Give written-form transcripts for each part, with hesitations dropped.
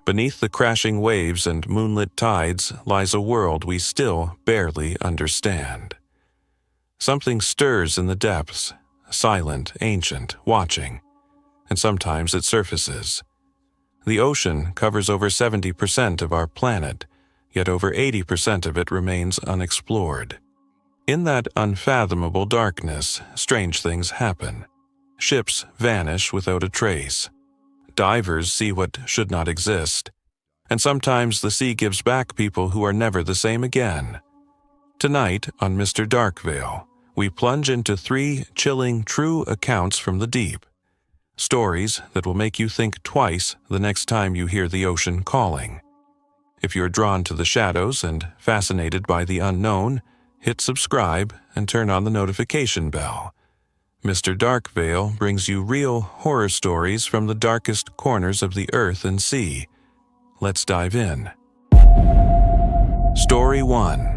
Beneath the crashing waves and moonlit tides lies a world we still barely understand. Something stirs in the depths, silent, ancient, watching, and sometimes it surfaces. The ocean covers over 70% of our planet, yet over 80% of it remains unexplored. In that unfathomable darkness, strange things happen. Ships vanish without a trace. Divers see what should not exist. And sometimes the sea gives back people who are never the same again. Tonight, on Mr. Darkveil, we plunge into 3 chilling, true accounts from the deep. Stories that will make you think twice the next time you hear the ocean calling. If you're drawn to the shadows and fascinated by the unknown, hit subscribe and turn on the notification bell. Mr. Darkveil brings you real horror stories from the darkest corners of the earth and sea. Let's dive in. Story 1.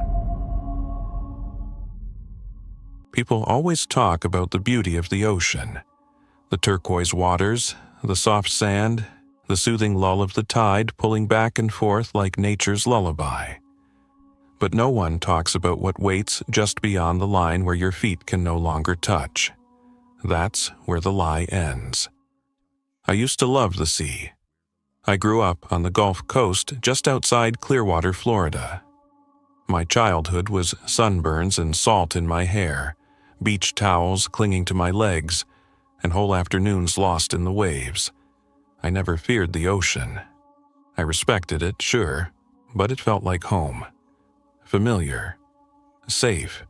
People always talk about the beauty of the ocean. The turquoise waters, the soft sand, the soothing lull of the tide pulling back and forth like nature's lullaby. But no one talks about what waits just beyond the line where your feet can no longer touch. That's where the lie ends. I used to love the sea. I grew up on the Gulf Coast just outside Clearwater, Florida. My childhood was sunburns and salt in my hair, beach towels clinging to my legs, and whole afternoons lost in the waves. I never feared the ocean. I respected it, sure, but it felt like home. Familiar. Safe.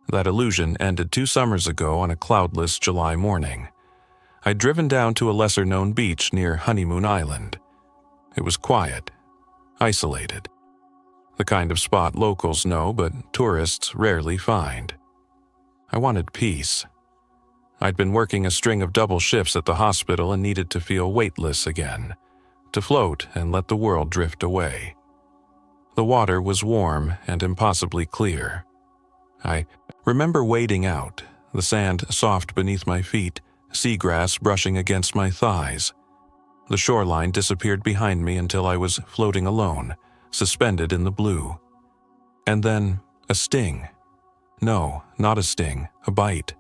That illusion ended 2 summers ago on a cloudless July morning. I'd driven down to a lesser-known beach near Honeymoon Island. It was quiet, isolated. The kind of spot locals know but tourists rarely find. I wanted peace. I'd been working a string of double shifts at the hospital and needed to feel weightless again, to float and let the world drift away. The water was warm and impossibly clear. I remember wading out, the sand soft beneath my feet, seagrass brushing against my thighs. The shoreline disappeared behind me until I was floating alone, suspended in the blue. And then a sting. No, not a sting, a bite.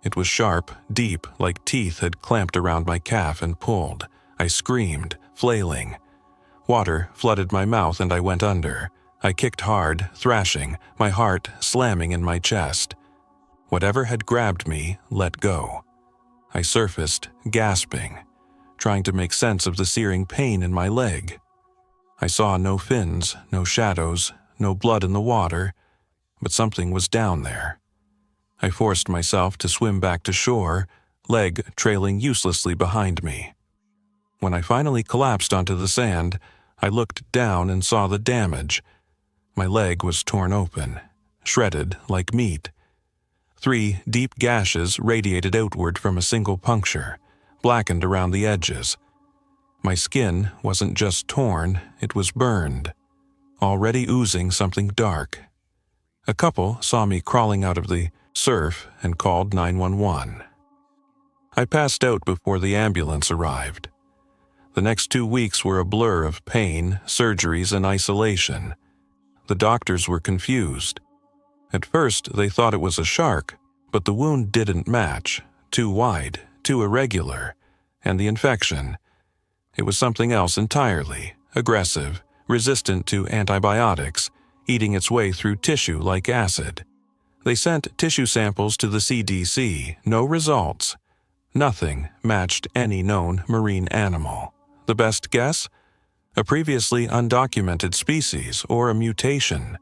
It was sharp, deep, like teeth had clamped around my calf and pulled. I screamed, flailing. Water flooded my mouth and I went under. I kicked hard, thrashing, my heart slamming in my chest. Whatever had grabbed me let go. I surfaced, gasping, trying to make sense of the searing pain in my leg. I saw no fins, no shadows, no blood in the water, but something was down there. I forced myself to swim back to shore, leg trailing uselessly behind me. When I finally collapsed onto the sand, I looked down and saw the damage. My leg was torn open, shredded like meat. 3 deep gashes radiated outward from a single puncture, blackened around the edges. My skin wasn't just torn, it was burned, already oozing something dark. A couple saw me crawling out of the surf and called 911. I passed out before the ambulance arrived. The next 2 weeks were a blur of pain, surgeries, and isolation. The doctors were confused. At first, they thought it was a shark, but the wound didn't match, too wide, too irregular, and the infection. It was something else entirely, aggressive, resistant to antibiotics, eating its way through tissue like acid. They sent tissue samples to the CDC, no results. Nothing matched any known marine animal. The best guess? A previously undocumented species or a mutation.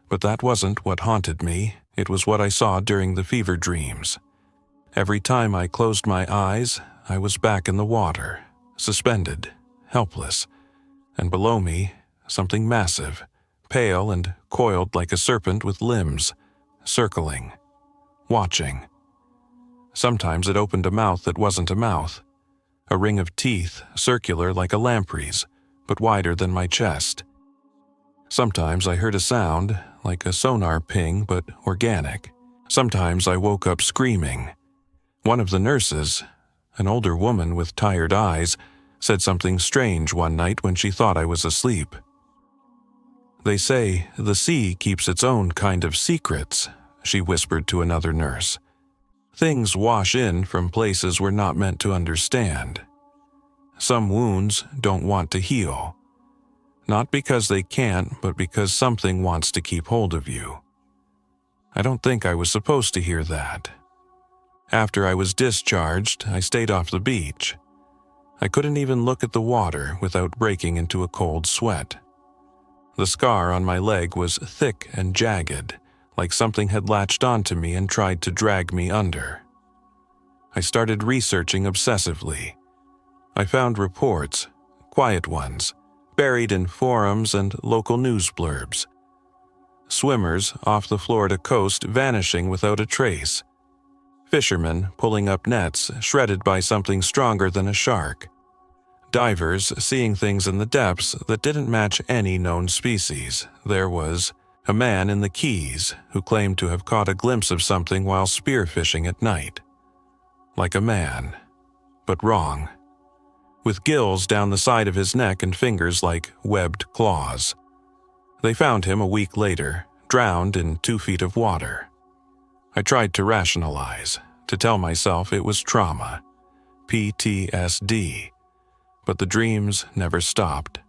But that wasn't what haunted me, it was what I saw during the fever dreams. Every time I closed my eyes, I was back in the water, suspended, helpless, and below me, something massive, pale and coiled like a serpent with limbs, circling, watching. Sometimes it opened a mouth that wasn't a mouth, a ring of teeth, circular like a lamprey's, but wider than my chest. Sometimes I heard a sound, like a sonar ping, but organic. Sometimes I woke up screaming. One of the nurses, an older woman with tired eyes, said something strange one night when she thought I was asleep. They say the sea keeps its own kind of secrets, she whispered to another nurse. Things wash in from places we're not meant to understand. Some wounds don't want to heal. Not because they can't, but because something wants to keep hold of you. I don't think I was supposed to hear that. After I was discharged, I stayed off the beach. I couldn't even look at the water without breaking into a cold sweat. The scar on my leg was thick and jagged, like something had latched onto me and tried to drag me under. I started researching obsessively. I found reports, quiet ones, buried in forums and local news blurbs. Swimmers off the Florida coast vanishing without a trace. Fishermen pulling up nets shredded by something stronger than a shark. Divers seeing things in the depths that didn't match any known species. There was a man in the Keys who claimed to have caught a glimpse of something while spearfishing at night. Like a man, but wrong. With gills down the side of his neck and fingers like webbed claws. They found him a week later, drowned in 2 feet of water. I tried to rationalize, to tell myself it was trauma, PTSD, but the dreams never stopped.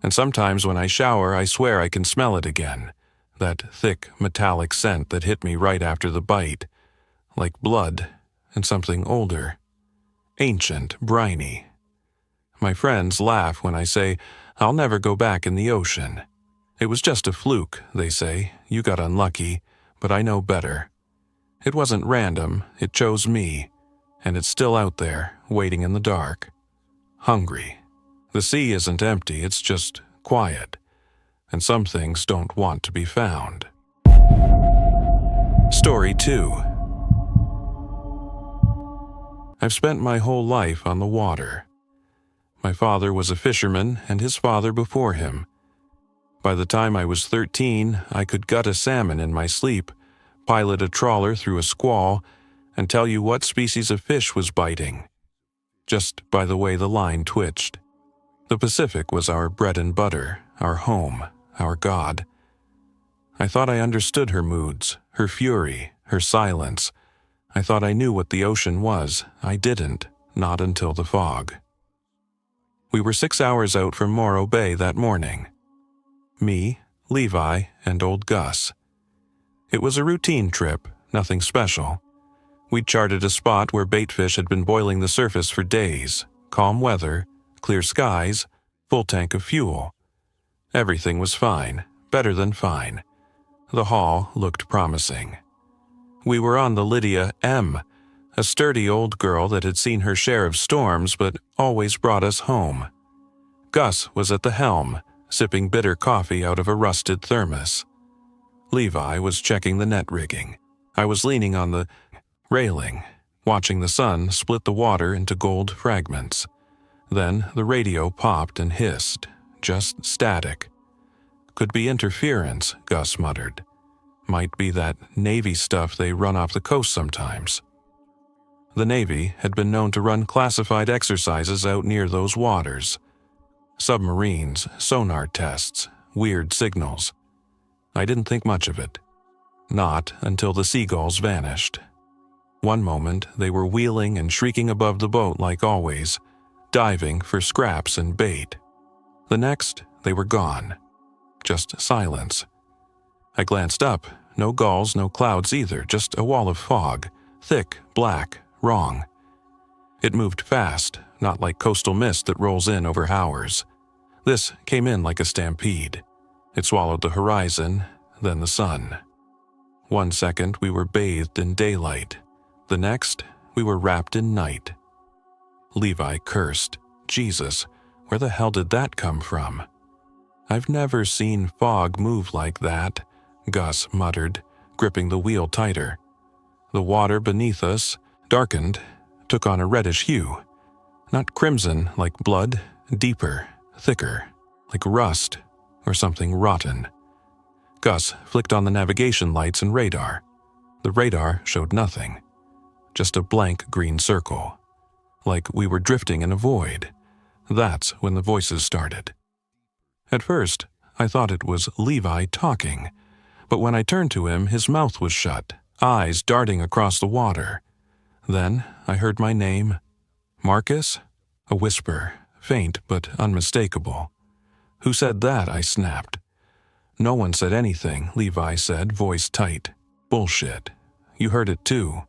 And sometimes when I shower, I swear I can smell it again, that thick metallic scent that hit me right after the bite, like blood and something older, ancient, briny. My friends laugh when I say, I'll never go back in the ocean. It was just a fluke, they say. You got unlucky, but I know better. It wasn't random, it chose me, and it's still out there, waiting in the dark. Hungry. The sea isn't empty, it's just quiet, and some things don't want to be found. Story 2. I've spent my whole life on the water. My father was a fisherman, and his father before him. By the time I was 13, I could gut a salmon in my sleep, pilot a trawler through a squall, and tell you what species of fish was biting, just by the way the line twitched. The Pacific was our bread and butter, our home, our God. I thought I understood her moods, her fury, her silence. I thought I knew what the ocean was. I didn't, not until the fog. We were 6 hours out from Morro Bay that morning. Me, Levi, and old Gus. It was a routine trip, nothing special. We'd charted a spot where baitfish had been boiling the surface for days, calm weather, clear skies, full tank of fuel. Everything was fine, better than fine. The haul looked promising. We were on the Lydia M., a sturdy old girl that had seen her share of storms but always brought us home. Gus was at the helm, sipping bitter coffee out of a rusted thermos. Levi was checking the net rigging. I was leaning on the railing, watching the sun split the water into gold fragments. Then the radio popped and hissed, just static. Could be interference, Gus muttered. Might be that Navy stuff they run off the coast sometimes. The Navy had been known to run classified exercises out near those waters. Submarines, sonar tests, weird signals. I didn't think much of it. Not until the seagulls vanished. One moment they were wheeling and shrieking above the boat like always, diving for scraps and bait. The next, they were gone. Just silence. I glanced up. No gulls, no clouds either, just a wall of fog. Thick, black, wrong. It moved fast, not like coastal mist that rolls in over hours. This came in like a stampede. It swallowed the horizon, then the sun. 1 second we were bathed in daylight. The next, we were wrapped in night. Levi cursed. Jesus, where the hell did that come from? I've never seen fog move like that, Gus muttered, gripping the wheel tighter. The water beneath us, darkened, took on a reddish hue. Not crimson like blood, deeper, thicker, like rust or something rotten. Gus flicked on the navigation lights and radar. The radar showed nothing, just a blank green circle, like we were drifting in a void, That's when the voices started. At first, I thought it was Levi talking, but when I turned to him, his mouth was shut, eyes darting across the water. Then I heard my name. Marcus? A whisper, faint but unmistakable. Who said that? I snapped. No one said anything, Levi said, voice tight. Bullshit. You heard it too.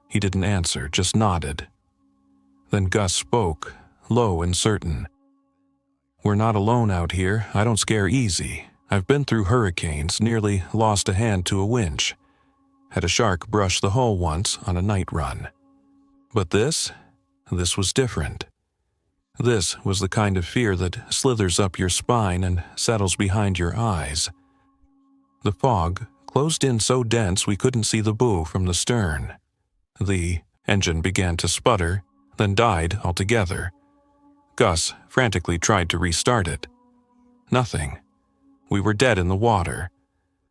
He didn't answer, just nodded. Then Gus spoke, low and certain. We're not alone out here. I don't scare easy. I've been through hurricanes, nearly lost a hand to a winch. Had a shark brush the hull once on a night run. But this was different. This was the kind of fear that slithers up your spine and settles behind your eyes. The fog closed in so dense we couldn't see the bow from the stern. The engine began to sputter, then died altogether. Gus frantically tried to restart it. Nothing. We were dead in the water.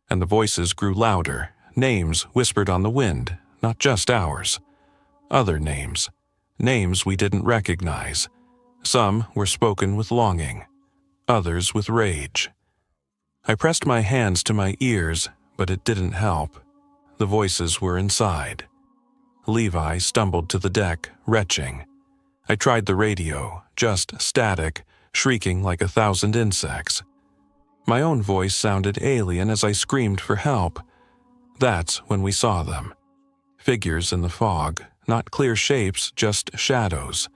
And the voices grew louder, names whispered on the wind, not just ours. Other names. Names we didn't recognize. Some were spoken with longing, others with rage. I pressed my hands to my ears, but it didn't help. The voices were inside. Levi stumbled to the deck, retching. I tried the radio, just static, shrieking like 1,000 insects. My own voice sounded alien as I screamed for help. That's when we saw them. Figures in the fog, not clear shapes, just shadows.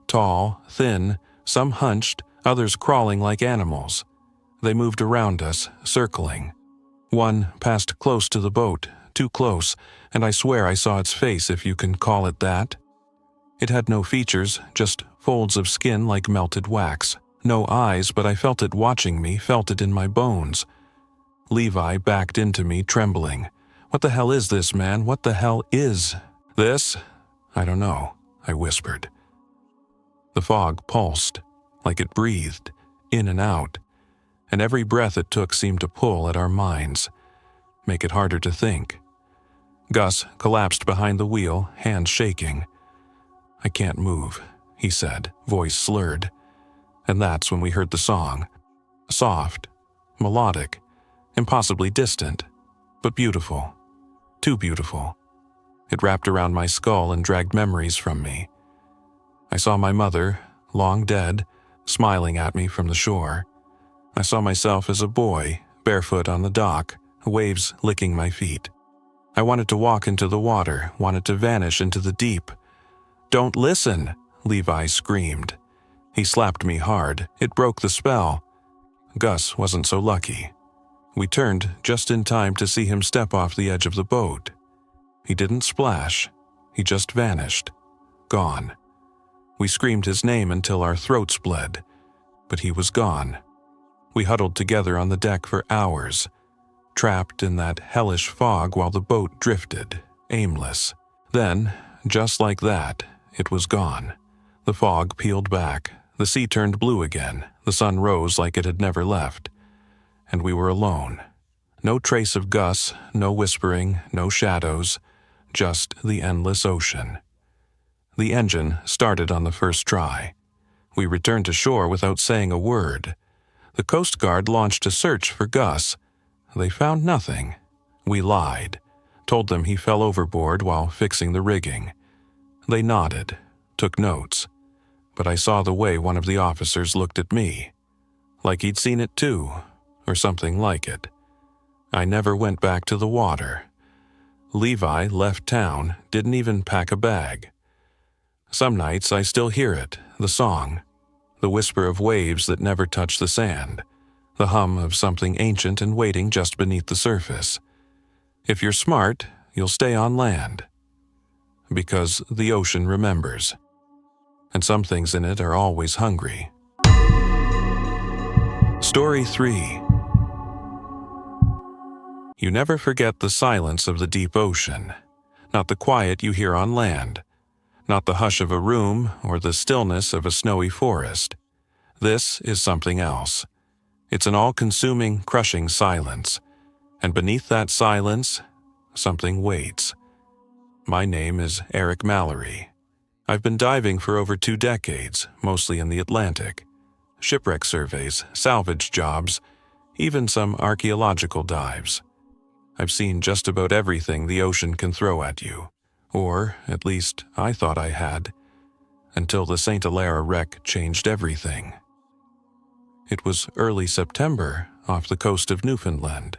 Tall, thin, some hunched, others crawling like animals. They moved around us, circling. One passed close to the boat, too close, and I swear I saw its face, if you can call it that. It had no features, just folds of skin like melted wax. No eyes, but I felt it watching me, felt it in my bones. Levi backed into me, trembling. What the hell is this, man? What the hell is this? I don't know, I whispered. The fog pulsed, like it breathed, in and out, and every breath it took seemed to pull at our minds, make it harder to think. Gus collapsed behind the wheel, hands shaking. I can't move, he said, voice slurred. And that's when we heard the song. Soft, melodic, impossibly distant, but beautiful. Too beautiful. It wrapped around my skull and dragged memories from me. I saw my mother, long dead, smiling at me from the shore. I saw myself as a boy, barefoot on the dock, waves licking my feet. I wanted to walk into the water, wanted to vanish into the deep. Don't listen, Levi screamed. He slapped me hard. It broke the spell. Gus wasn't so lucky. We turned just in time to see him step off the edge of the boat. He didn't splash. He just vanished. Gone. We screamed his name until our throats bled, but he was gone. We huddled together on the deck for hours, trapped in that hellish fog while the boat drifted, aimless. Then, just like that, it was gone. The fog peeled back, the sea turned blue again, the sun rose like it had never left. And we were alone. No trace of Gus, no whispering, no shadows, just the endless ocean. The engine started on the first try. We returned to shore without saying a word. The Coast Guard launched a search for Gus. They found nothing. We lied, told them he fell overboard while fixing the rigging. They nodded, took notes, but I saw the way one of the officers looked at me, like he'd seen it too, or something like it. I never went back to the water. Levi left town, didn't even pack a bag. Some nights I still hear it, the song, the whisper of waves that never touch the sand, the hum of something ancient and waiting just beneath the surface. If you're smart, you'll stay on land. Because the ocean remembers. And some things in it are always hungry. Story 3. You never forget the silence of the deep ocean, not the quiet you hear on land, not the hush of a room or the stillness of a snowy forest. This is something else. It's an all-consuming, crushing silence, and beneath that silence, something waits. My name is Eric Mallory. I've been diving for over 2 decades, mostly in the Atlantic. Shipwreck surveys, salvage jobs, even some archaeological dives. I've seen just about everything the ocean can throw at you. Or, at least, I thought I had. Until the St. Hilaire wreck changed everything. It was early September, off the coast of Newfoundland.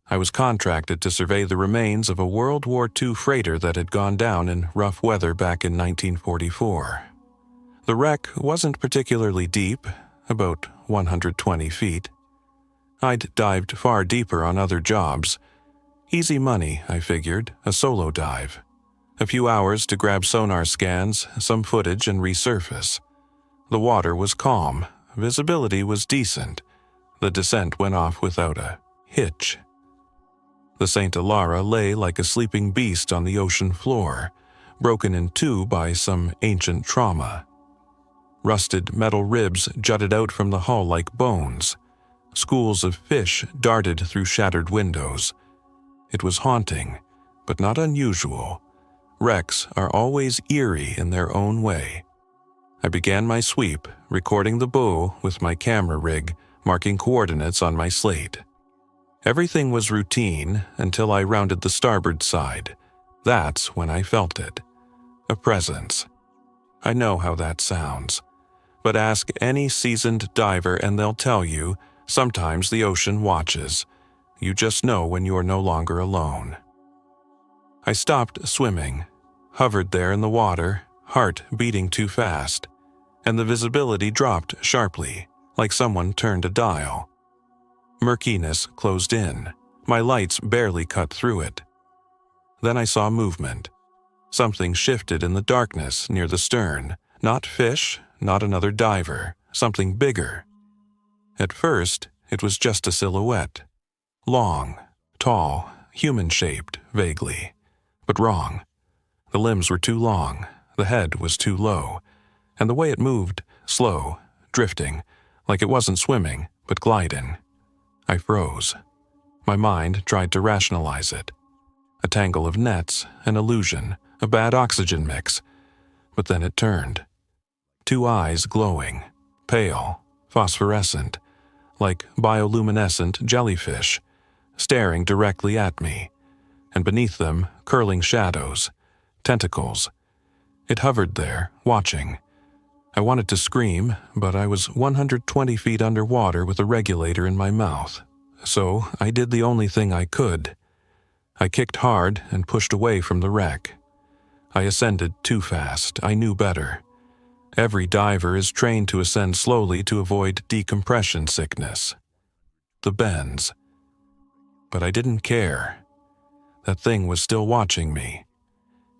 I was contracted to survey the remains of a World War II freighter that had gone down in rough weather back in 1944. The wreck wasn't particularly deep, about 120 feet. I'd dived far deeper on other jobs. Easy money, I figured, a solo dive. A few hours to grab sonar scans, some footage, and resurface. The water was calm, visibility was decent. The descent went off without a hitch. The St. Hilaire lay like a sleeping beast on the ocean floor, broken in two by some ancient trauma. Rusted metal ribs jutted out from the hull like bones. Schools of fish darted through shattered windows. It was haunting, but not unusual. Wrecks are always eerie in their own way. I began my sweep, recording the bow with my camera rig, marking coordinates on my slate. Everything was routine until I rounded the starboard side. That's when I felt it. A presence. I know how that sounds. But ask any seasoned diver and they'll tell you, sometimes the ocean watches. You just know when you're no longer alone. I stopped swimming, hovered there in the water, heart beating too fast, and the visibility dropped sharply, like someone turned a dial. Murkiness closed in. My lights barely cut through it. Then I saw movement. Something shifted in the darkness near the stern. Not fish, not another diver, something bigger. At first, it was just a silhouette. Long, tall, human-shaped, vaguely. But wrong. The limbs were too long, the head was too low, and the way it moved, slow, drifting, like it wasn't swimming, but gliding. I froze. My mind tried to rationalize it. A tangle of nets, an illusion, a bad oxygen mix. But then it turned. 2 eyes glowing, pale, phosphorescent, like bioluminescent jellyfish, staring directly at me, and beneath them, curling shadows, tentacles. It hovered there, watching. I wanted to scream, but I was 120 feet underwater with a regulator in my mouth. So I did the only thing I could. I kicked hard and pushed away from the wreck. I ascended too fast. I knew better. Every diver is trained to ascend slowly to avoid decompression sickness. The bends. But I didn't care. That thing was still watching me.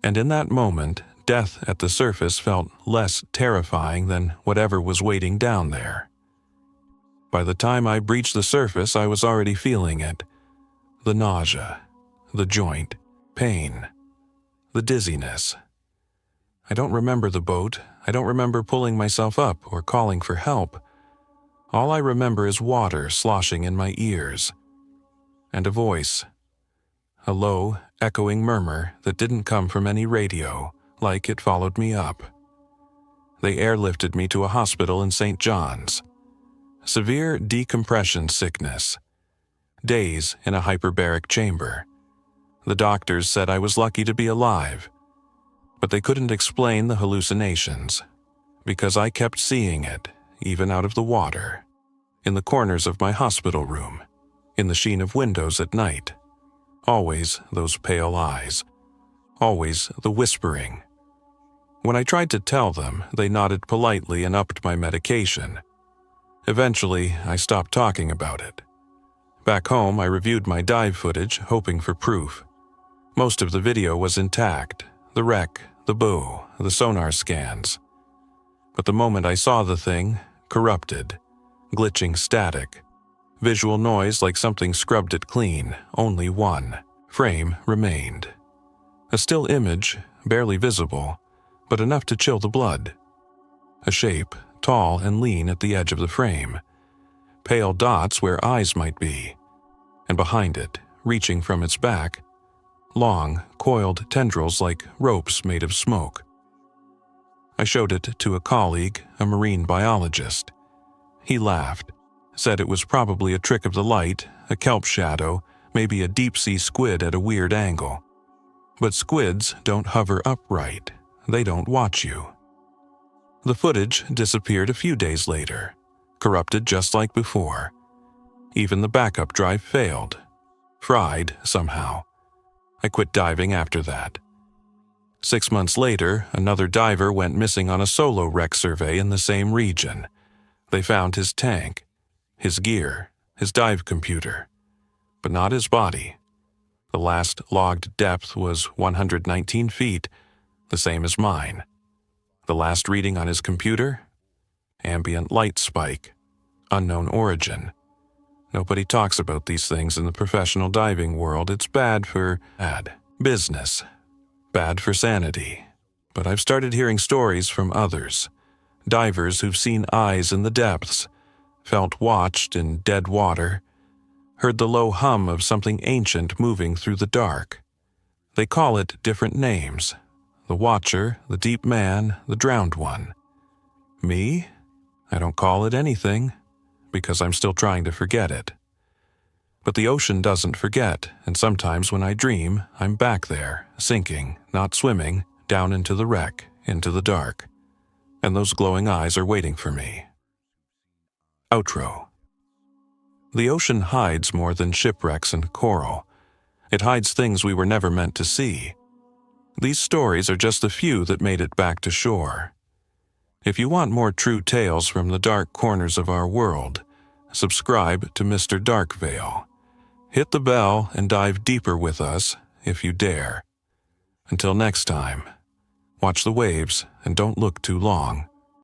And in that moment, death at the surface felt less terrifying than whatever was waiting down there. By the time I breached the surface, I was already feeling it. The nausea, the joint, pain, the dizziness. I don't remember the boat. I don't remember pulling myself up or calling for help. All I remember is water sloshing in my ears. And a voice. A low, echoing murmur that didn't come from any radio, like it followed me up. They airlifted me to a hospital in St. John's. Severe decompression sickness. Days in a hyperbaric chamber. The doctors said I was lucky to be alive. But they couldn't explain the hallucinations, because I kept seeing it, even out of the water, in the corners of my hospital room, in the sheen of windows at night. Always those pale eyes. Always the whispering. When I tried to tell them, they nodded politely and upped my medication. Eventually, I stopped talking about it. Back home, I reviewed my dive footage, hoping for proof. Most of the video was intact. The wreck, the bow, the sonar scans. But the moment I saw the thing, corrupted, glitching static. Visual noise like something scrubbed it clean, only one. Frame remained. A still image, barely visible, but enough to chill the blood. A shape, tall and lean at the edge of the frame. Pale dots where eyes might be. And behind it, reaching from its back, long, coiled tendrils like ropes made of smoke. I showed it to a colleague, a marine biologist. He laughed, said it was probably a trick of the light, a kelp shadow, maybe a deep-sea squid at a weird angle. But squids don't hover upright. They don't watch you. The footage disappeared a few days later, corrupted just like before. Even the backup drive failed. Fried, somehow. I quit diving after that. 6 months later, another diver went missing on a solo wreck survey in the same region. They found his tank, his gear, his dive computer, but not his body. The last logged depth was 119 feet, the same as mine. The last reading on his computer? Ambient light spike. Unknown origin. Nobody talks about these things in the professional diving world. It's bad for business. Bad for sanity. But I've started hearing stories from others. Divers who've seen eyes in the depths, felt watched in dead water, heard the low hum of something ancient moving through the dark. They call it different names. The Watcher, the Deep Man, the Drowned One. Me? I don't call it anything, because I'm still trying to forget it. But the ocean doesn't forget, and sometimes when I dream, I'm back there, sinking, not swimming, down into the wreck, into the dark. And those glowing eyes are waiting for me. Outro. The ocean hides more than shipwrecks and coral. It hides things we were never meant to see. These stories are just a few that made it back to shore. If you want more true tales from the dark corners of our world, subscribe to Mr. Darkveil. Hit the bell and dive deeper with us if you dare. Until next time, watch the waves and don't look too long.